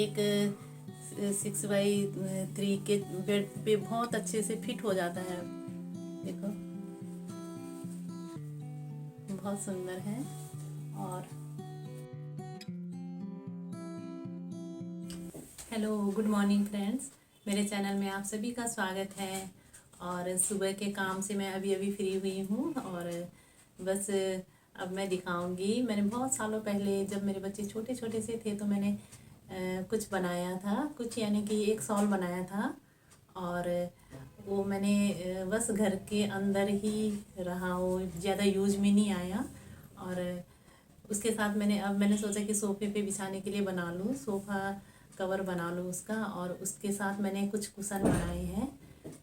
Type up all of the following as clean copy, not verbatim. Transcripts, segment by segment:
एक 6x3 के bed पे बहुत अच्छे से फिट हो जाता है। देखो बहुत सुंदर है। और हेलो, गुड मॉर्निंग फ्रेंड्स, मेरे चैनल में आप सभी का स्वागत है। और सुबह के काम से मैं अभी अभी फ्री हुई हूँ और बस अब मैं दिखाऊंगी। मैंने बहुत सालों पहले जब मेरे बच्चे छोटे छोटे से थे तो मैंने कुछ बनाया था, कुछ यानी कि एक शॉल बनाया था। और वो मैंने बस घर के अंदर ही रहा, वो ज़्यादा यूज में नहीं आया। और उसके साथ मैंने सोचा कि सोफ़े पे बिछाने के लिए बना लूँ, सोफ़ा कवर बना लूँ उसका। और उसके साथ मैंने कुछ कुशन बनाए हैं,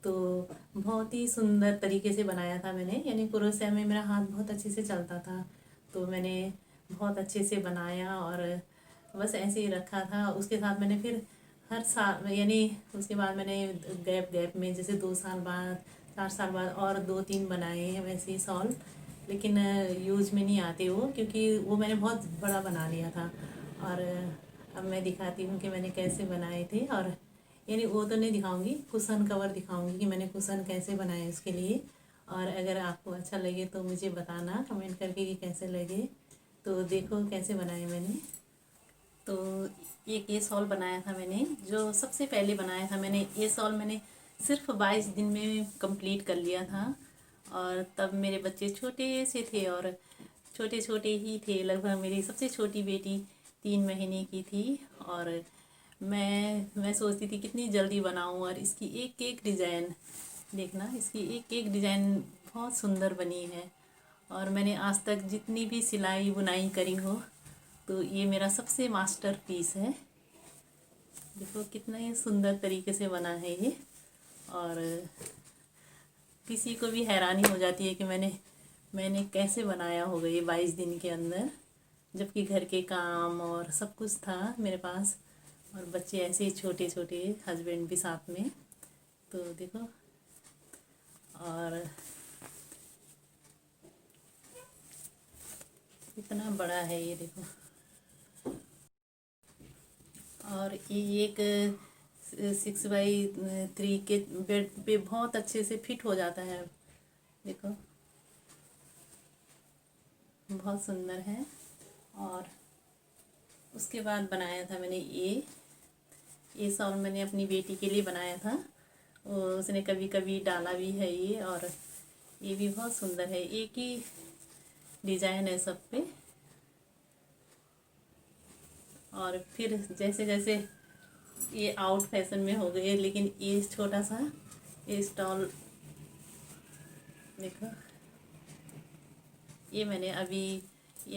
तो बहुत ही सुंदर तरीके से बनाया था मैंने। यानी क्रोशिया में मेरा हाथ बहुत अच्छे से चलता था, तो मैंने बहुत अच्छे से बनाया और बस ऐसे ही रखा था। उसके साथ मैंने फिर हर साल यानी उसके बाद मैंने गैप में जैसे 2 साल बाद 4 साल बाद और 2-3 बनाए हैं वैसे ही शॉल, लेकिन यूज में नहीं आते वो, क्योंकि वो मैंने बहुत बड़ा बना लिया था। और अब मैं दिखाती हूँ कि मैंने कैसे बनाए थे। और यानी वो तो नहीं दिखाऊंगी, कुशन कवर दिखाऊंगी कि मैंने कुशन कैसे बनाए उसके लिए। और अगर आपको अच्छा लगे तो मुझे बताना कमेंट करके कि कैसे लगे। तो देखो कैसे बनाए मैंने। तो एक ये शॉल बनाया था मैंने, जो सबसे पहले बनाया था मैंने। ये शॉल मैंने सिर्फ 22 दिन में कंप्लीट कर लिया था। और तब मेरे बच्चे छोटे से थे और छोटे छोटे ही थे। लगभग मेरी सबसे छोटी बेटी 3 महीने की थी। और मैं सोचती थी कितनी जल्दी बनाऊं। और इसकी एक एक डिज़ाइन देखना, इसकी एक एक डिज़ाइन बहुत सुंदर बनी है। और मैंने आज तक जितनी भी सिलाई बुनाई करी हो, तो ये मेरा सबसे मास्टरपीस है। देखो कितना ही सुंदर तरीके से बना है ये। और किसी को भी हैरानी हो जाती है कि मैंने कैसे बनाया होगा ये 22 दिन के अंदर, जबकि घर के काम और सब कुछ था मेरे पास और बच्चे ऐसे ही छोटे छोटे, हस्बैंड भी साथ में। तो देखो, और इतना बड़ा है ये देखो। और ये एक 6x3 के बेड पे बहुत अच्छे से फिट हो जाता है। देखो बहुत सुंदर है। और उसके बाद बनाया था मैंने ये शॉल मैंने अपनी बेटी के लिए बनाया था। उसने कभी कभी डाला भी है ये। और ये भी बहुत सुंदर है, एक ही डिज़ाइन है सब पे। और फिर जैसे जैसे ये आउट फैशन में हो गए, लेकिन ये छोटा सा ये स्टॉल देखो, ये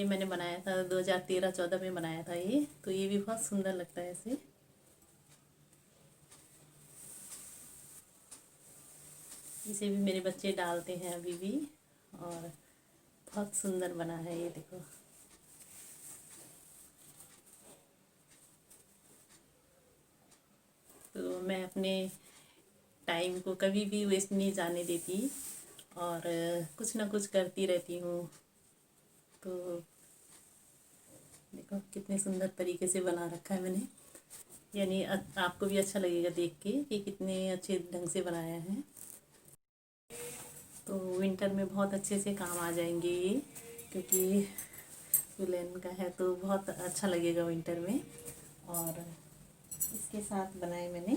मैंने बनाया था 2013-14 में बनाया था ये। तो ये भी बहुत सुंदर लगता है ऐसे। इसे भी मेरे बच्चे डालते हैं अभी भी। और बहुत सुंदर बना है ये देखो। तो मैं अपने टाइम को कभी भी वेस्ट नहीं जाने देती और कुछ ना कुछ करती रहती हूँ। तो देखो कितने सुंदर तरीके से बना रखा है मैंने। यानी आपको भी अच्छा लगेगा देख के कि कितने अच्छे ढंग से बनाया है। तो विंटर में बहुत अच्छे से काम आ जाएंगे ये, क्योंकि वुलन का है तो बहुत अच्छा लगेगा विंटर में। और इसके साथ बनाए मैंने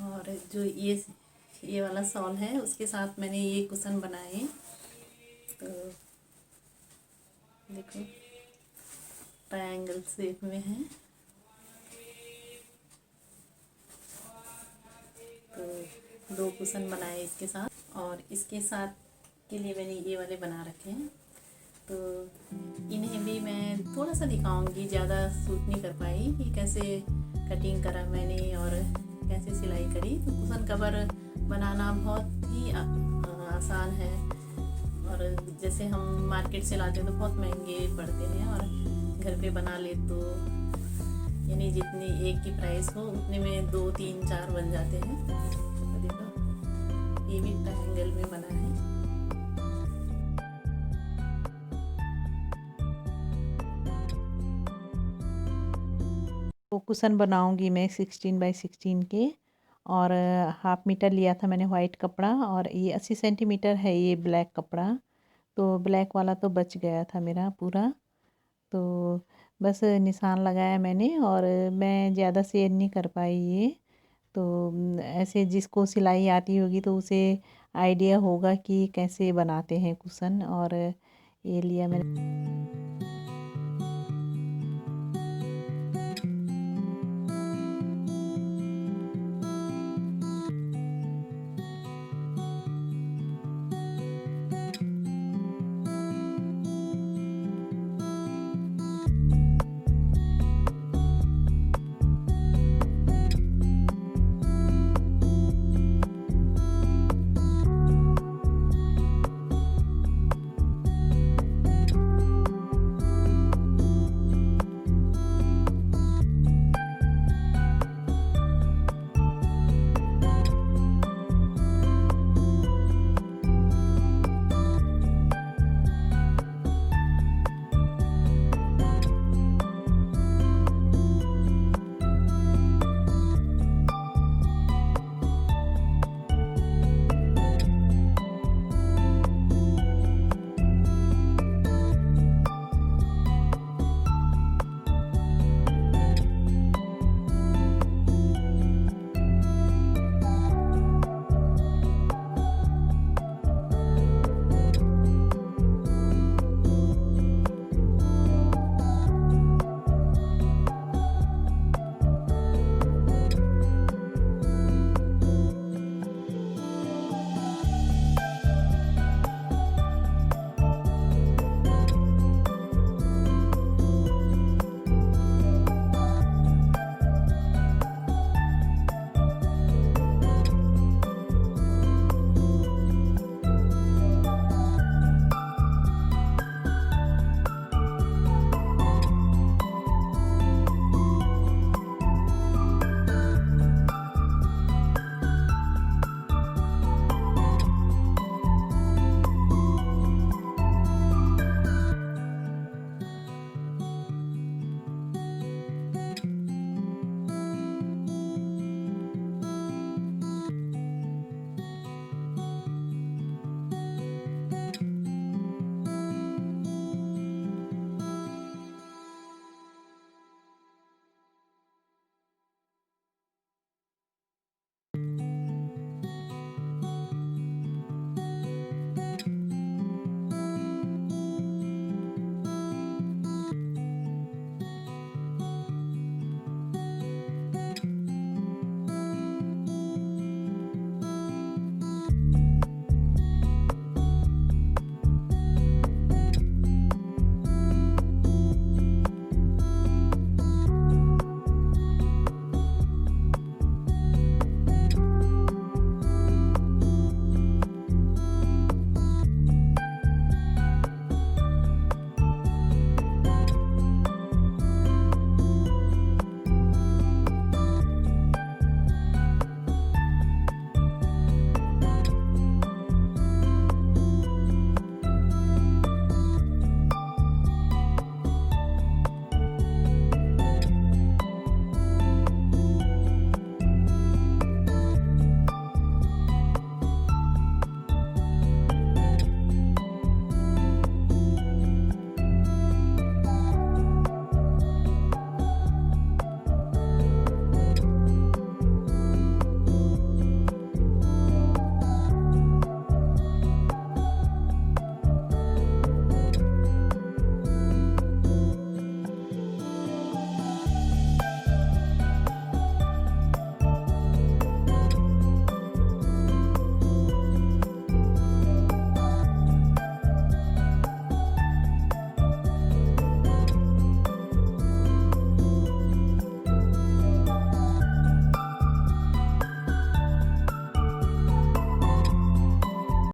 और जो ये वाला शॉल है उसके साथ मैंने ये कुशन बनाए। तो देखो ट्रायंगल शेप में है। तो 2 कुशन बनाए इसके साथ। और इसके साथ के लिए मैंने ये वाले बना रखे हैं। तो इन्हें भी मैं थोड़ा सा दिखाऊंगी, ज़्यादा शूट नहीं कर पाई कि कैसे कटिंग करा मैंने और कैसे सिलाई करी। तो कुशन कवर बनाना बहुत ही आसान है। और जैसे हम मार्केट से लाते हैं तो बहुत महंगे पड़ते हैं, और घर पे बना ले तो यानी जितनी एक की प्राइस हो उतने में 2, 3, 4 बन जाते हैं। तो देखो ये भी ट्रायंगल में बना है। तो कुशन बनाऊंगी मैं 16 बाई 16 के। और हाफ मीटर लिया था मैंने वाइट कपड़ा, और ये 80 सेंटीमीटर है ये ब्लैक कपड़ा। तो ब्लैक वाला तो बच गया था मेरा पूरा। तो बस निशान लगाया मैंने, और मैं ज़्यादा शेयर नहीं कर पाई ये। तो ऐसे जिसको सिलाई आती होगी तो उसे आइडिया होगा कि कैसे बनाते हैं कुशन। और ये लिया मैंने।